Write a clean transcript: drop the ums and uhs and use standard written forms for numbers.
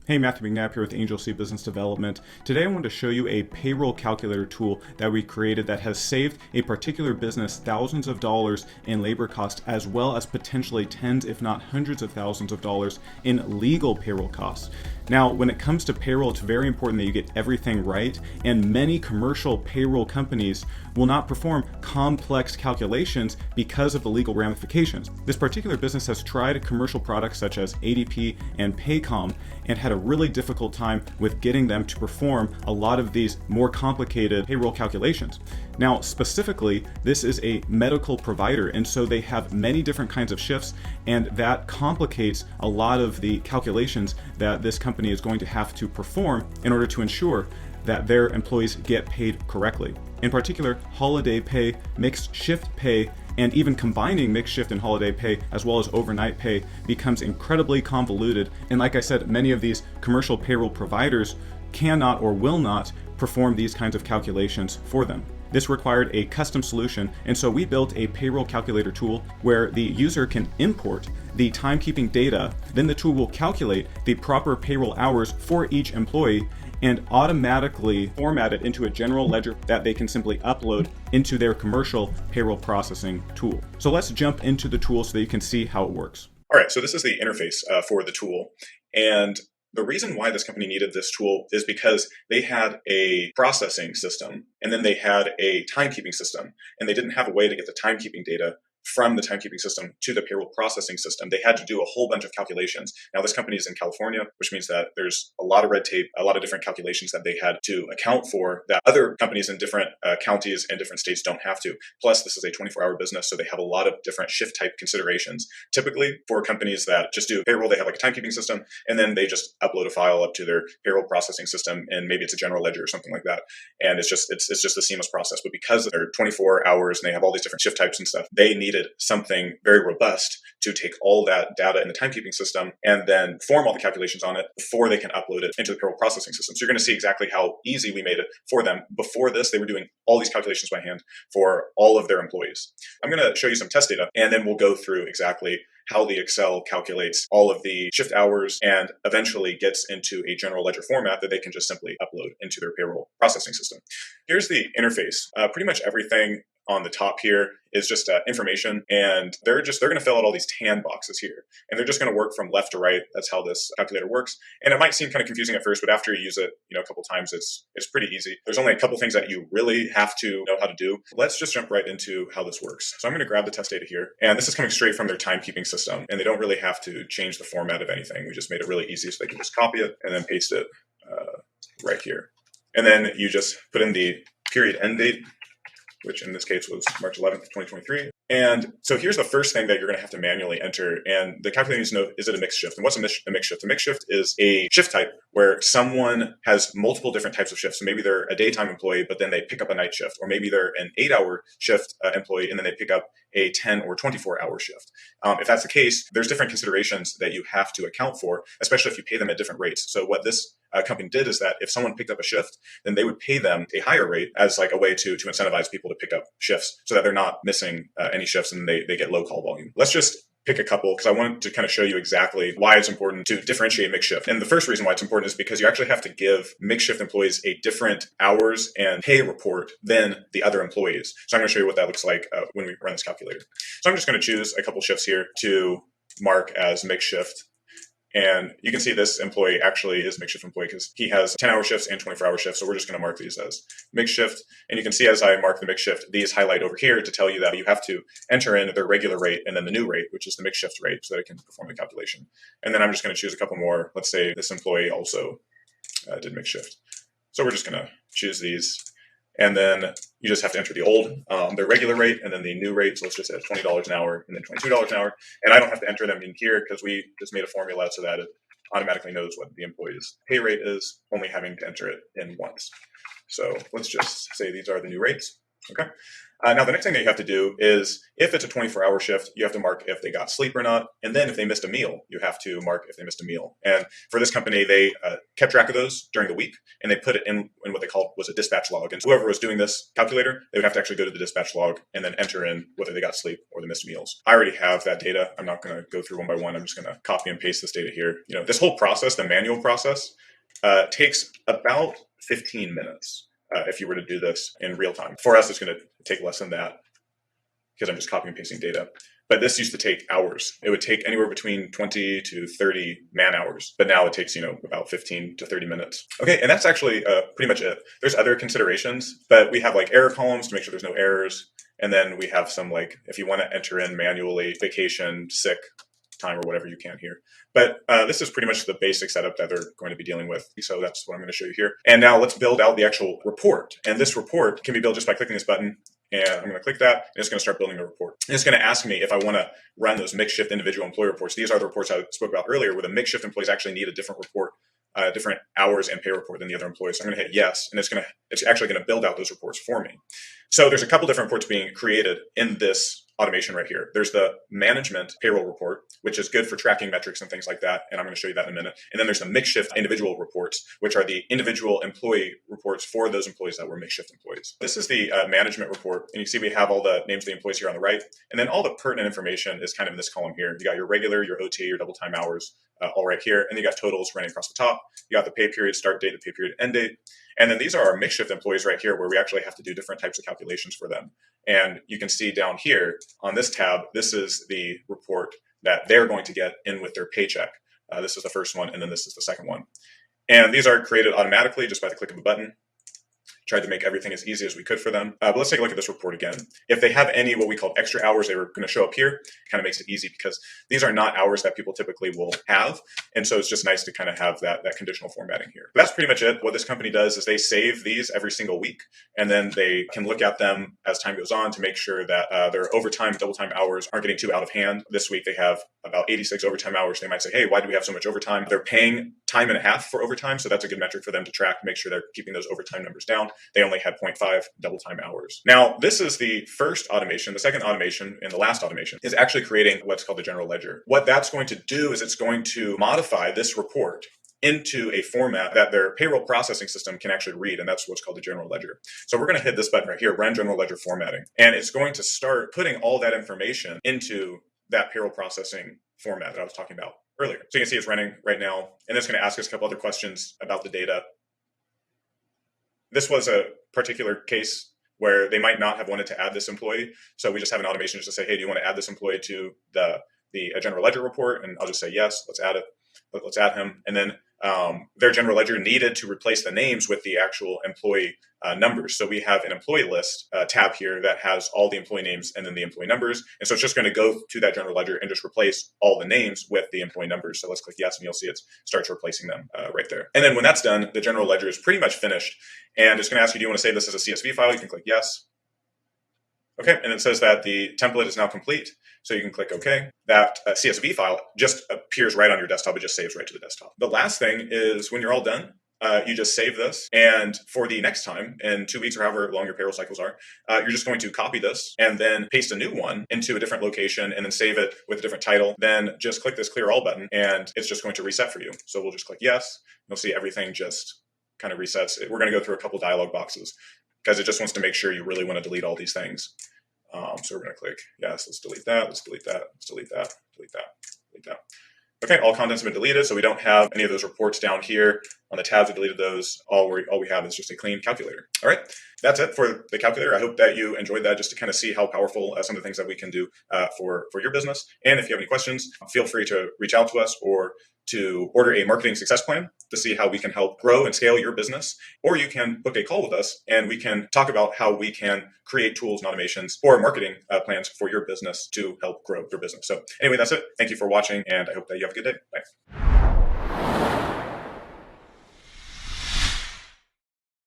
Hey, Matthew McNabb here with Angel C Business Development. Today I wanted to show you a payroll calculator tool that we created that has saved a particular business thousands of dollars in labor costs, as well as potentially tens, if not hundreds of thousands of dollars in legal payroll costs. Now, when it comes to payroll, it's very important that you get everything right, and many commercial payroll companies will not perform complex calculations because of the legal ramifications. This particular business has tried commercial products such as ADP and Paycom and had a really difficult time with getting them to perform a lot of these more complicated payroll calculations. Now, specifically, this is a medical provider, and so they have many different kinds of shifts, and that complicates a lot of the calculations that this company is going to have to perform in order to ensure that their employees get paid correctly. In particular, holiday pay, mixed shift pay, and even combining mixed shift and holiday pay as well as overnight pay becomes incredibly convoluted. And like I said, many of these commercial payroll providers cannot or will not perform these kinds of calculations for them. This required a custom solution, and so we built a payroll calculator tool where the user can import the timekeeping data, then the tool will calculate the proper payroll hours for each employee and automatically format it into a general ledger that they can simply upload into their commercial payroll processing tool. So let's jump into the tool so that you can see how it works. All right, so this is the interface for the tool. And the reason why this company needed this tool is because they had a processing system and then they had a timekeeping system, and they didn't have a way to get the timekeeping data from the timekeeping system to the payroll processing system. They had to do a whole bunch of calculations. Now, this company is in California, which means that there's a lot of red tape, a lot of different calculations that they had to account for that other companies in different counties and different states don't have to. Plus, this is a 24-hour business, so they have a lot of different shift type considerations. Typically, for companies that just do payroll, they have like a timekeeping system, and then they just upload a file up to their payroll processing system, and maybe it's a general ledger or something like that. And it's just a seamless process. But because they're 24 hours and they have all these different shift types and stuff, they needed something very robust to take all that data in the timekeeping system and then form all the calculations on it before they can upload it into the payroll processing system. So you're going to see exactly how easy we made it for them. Before this, they were doing all these calculations by hand for all of their employees. I'm going to show you some test data, and then we'll go through exactly how the Excel calculates all of the shift hours and eventually gets into a general ledger format that they can just simply upload into their payroll processing system. Here's the interface. Pretty much everything on the top here is just information, and they're going to fill out all these tan boxes here, and they're just going to work from left to right. That's how this calculator works. And it might seem kind of confusing at first, but after you use it, a couple times, it's pretty easy. There's only a couple things that you really have to know how to do. Let's just jump right into how this works. So I'm going to grab the test data here, and this is coming straight from their timekeeping system, and they don't really have to change the format of anything. We just made it really easy so they can just copy it and then paste it right here. And then you just put in the period end date, which in this case was March 11th, 2023. And so here's the first thing that you're going to have to manually enter. And the calculator needs to know, is it a mixed shift? And what's a mixed shift? A mixed shift is a shift type where someone has multiple different types of shifts. So maybe they're a daytime employee, but then they pick up a night shift. Or maybe they're an 8-hour shift employee, and then they pick up a 10 or 24-hour shift. If that's the case, there's different considerations that you have to account for, especially if you pay them at different rates. So what this company did is that if someone picked up a shift, then they would pay them a higher rate as like a way to incentivize people to pick up shifts so that they're not missing any shifts and they get low call volume. Let's just pick a couple because I wanted to kind of show you exactly why it's important to differentiate mixed shift. And the first reason why it's important is because you actually have to give mixed shift employees a different hours and pay report than the other employees. So I'm going to show you what that looks like when we run this calculator. So I'm just going to choose a couple shifts here to mark as mixed shift. And you can see this employee actually is a mixed shift employee because he has 10-hour shifts and 24-hour shifts. So we're just going to mark these as mixed shift. And you can see as I mark the mixed shift, these highlight over here to tell you that you have to enter in their regular rate and then the new rate, which is the mixed shift rate, so that it can perform the calculation. And then I'm just going to choose a couple more. Let's say this employee also did mixed shift. So we're just going to choose these. And then you just have to enter the old, their regular rate, and then the new rate. So let's just add $20 an hour and then $22 an hour. And I don't have to enter them in here because we just made a formula so that it automatically knows what the employee's pay rate is, only having to enter it in once. So let's just say these are the new rates. Okay. Now, the next thing that you have to do is, if it's a 24-hour shift, you have to mark if they got sleep or not. And then if they missed a meal, you have to mark if they missed a meal. And for this company, they kept track of those during the week, and they put it in what they called was a dispatch log. And whoever was doing this calculator, they would have to actually go to the dispatch log and then enter in whether they got sleep or they missed meals. I already have that data. I'm not going to go through one by one. I'm just going to copy and paste this data here. This whole process, the manual process, takes about 15 minutes. If you were to do this in real time. For us, it's going to take less than that because I'm just copying and pasting data. But this used to take hours. It would take anywhere between 20 to 30 man hours. But now it takes, about 15 to 30 minutes. Okay, and that's actually pretty much it. There's other considerations, but we have like error columns to make sure there's no errors. And then we have some if you want to enter in manually vacation, sick time, or whatever you can here. But this is pretty much the basic setup that they're going to be dealing with. So that's what I'm going to show you here. And now let's build out the actual report. And this report can be built just by clicking this button. And I'm going to click that, and it's going to start building a report. And it's going to ask me if I want to run those mixed shift individual employee reports. These are the reports I spoke about earlier, where the mixed shift employees actually need a different report, different hours and pay report than the other employees. So I'm going to hit yes, and it's actually going to build out those reports for me. So there's a couple different reports being created in this automation right here. There's the management payroll report, which is good for tracking metrics and things like that. And I'm going to show you that in a minute. And then there's the mixed shift individual reports, which are the individual employee reports for those employees that were mixed shift employees. This is the management report. And you see we have all the names of the employees here on the right. And then all the pertinent information is kind of in this column here. You got your regular, your OT, your double time hours, all right here. And you got totals running across the top. You got the pay period start date, the pay period end date. And then these are our mixed shift employees right here, where we actually have to do different types of calculations for them. And you can see down here on this tab, this is the report that they're going to get in with their paycheck. This is the first one, and then this is the second one. And these are created automatically just by the click of a button. Tried to make everything as easy as we could for them. But let's take a look at this report again. If they have any what we call extra hours, they were going to show up here. Kind of makes it easy because these are not hours that people typically will have. And so it's just nice to kind of have that conditional formatting here. But that's pretty much it. What this company does is they save these every single week, and then they can look at them as time goes on to make sure that their overtime, double time hours aren't getting too out of hand. This week they have about 86 overtime hours. They might say, hey, why do we have so much overtime? They're paying time and a half for overtime. So that's a good metric for them to track, make sure they're keeping those overtime numbers down. They only had 0.5 double time hours. Now, this is the first automation. The second automation and the last automation is actually creating what's called the general ledger. What that's going to do is it's going to modify this report into a format that their payroll processing system can actually read, and that's what's called the general ledger. So we're going to hit this button right here, run general ledger formatting, and it's going to start putting all that information into that payroll processing format that I was talking about earlier. So you can see it's running right now, and it's going to ask us a couple other questions about the data. This was a particular case where they might not have wanted to add this employee. So we just have an automation just to say, hey, do you want to add this employee to the general ledger report? And I'll just say, yes, let's add it. Let's add him. And then their general ledger needed to replace the names with the actual employee numbers. So we have an employee list tab here that has all the employee names and then the employee numbers. And so it's just going to go to that general ledger and just replace all the names with the employee numbers. So let's click yes, and you'll see it starts replacing them right there. And then when that's done, the general ledger is pretty much finished. And it's going to ask you, do you want to save this as a CSV file? You can click yes. Okay, and it says that the template is now complete. So you can click OK. That CSV file just appears right on your desktop. It just saves right to the desktop. The last thing is when you're all done, you just save this. And for the next time, in 2 weeks or however long your payroll cycles are, you're just going to copy this and then paste a new one into a different location and then save it with a different title. Then just click this clear all button and it's just going to reset for you. So we'll just click yes. You'll see everything just kind of resets. We're going to go through a couple dialog boxes because it just wants to make sure you really want to delete all these things. So we're going to click yes, let's delete that, let's delete that, let's delete that, delete that, delete that. Okay, all contents have been deleted, so we don't have any of those reports down here on the tabs. We deleted those. All we have is just a clean calculator. All right, that's it for the calculator. I hope that you enjoyed that just to kind of see how powerful some of the things that we can do for your business. And if you have any questions, feel free to reach out to us or to order a marketing success plan to see how we can help grow and scale your business. Or you can book a call with us and we can talk about how we can create tools and automations or marketing plans for your business to help grow your business. So anyway, that's it. Thank you for watching, and I hope that you have a good day. Bye.